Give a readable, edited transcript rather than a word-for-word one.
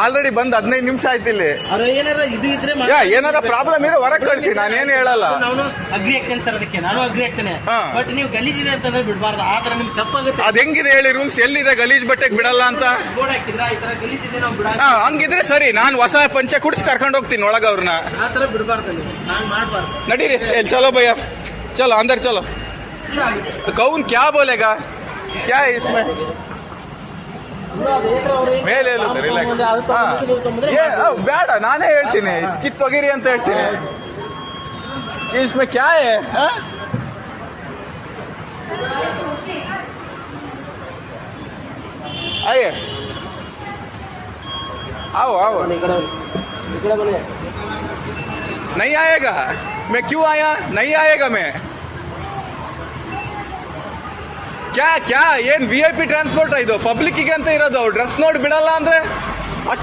Already ಬಂದ್ 15 ನಿಮಿಷ ಆಯ್ತು ಇಲ್ಲಿ. ಏನಾರ ಇದು ಇದ್ರೆ ಏನಾರ ಪ್ರಾಬ್ಲಮ್ ಇರೋ ಹೊರಗೆ ಕಳಿಸಿ, ನಾನೇನು ಹೇಳಲ್ಲ. ನಾನು ಅಗ್ರಿ ಆಗ್ತೇನೆ ಸರ್, ಅದಕ್ಕೆ ನಾನು ಅಗ್ರಿ ಆಗ್ತೇನೆ. ಬಟ್ ನೀವು ಗಲೀಜಿದೆ ಅಂತಂದ್ರೆ ಬಿಡಬಾರ್ದು. ಆ ತರ ನಿಮ್ಗೆ ತಪ್ಪಾಗುತ್ತೆ. ಅದ್ ಹೆಂಗಿದೆ ಹೇಳಿ ರೂಲ್ಸ್? ಎಲ್ಲಿದೆ ಗಲೀಜ್ ಬಟ್ಟೆಗೆ ಬಿಡಲ್ಲ ಅಂತ ಬೋರ್ಡ್ ಹಾಕಿದ್ರ ಈ ತರ ಗಲೀಜಿದೆ ನಾವು ಬಿಡ. ಹಂಗಿದ್ರೆ ಸರಿ, ನಾನು ಹೊಸ ಪಂಚೆ ಕುಡಿಸಿ ಕರ್ಕೊಂಡು ಹೋಗ್ತೀನಿ ಒಳಗ ಅವ್ರನ್ನ. ಆ ತರ ಬಿಡಬಾರ್ದು, ನಾನು ಮಾಡಬಾರ್ದು. ನಡೀರಿ, ಚಲೋ ಭಯ್ಯ, ಚಲೋ अंदर चलो. कौन क्या बोलेगा, क्या है इसमें? ಮೇಲೆ ಬೇಡ, ನಾನೇ ಹೇಳ್ತೀನಿ, ಕಿತ್ತೊಗಿರಿ ಅಂತ ಹೇಳ್ತೀನಿ. इसमें क्या है? आइए, आओ आओ. नहीं आएगा? मैं क्यों आया? नहीं आएगा मैं. क्या क्या ಏನ್ VIP ಟ್ರಾನ್ಸ್ಪೋರ್ಟ್ ಇದು? ಪಬ್ಲಿಕ್ಕಿಗೆ ಅಂತ ಇರೋದು. ಡ್ರೆಸ್ ನೋಡಿ ಬಿಡಲ್ಲ ಅಂದ್ರೆ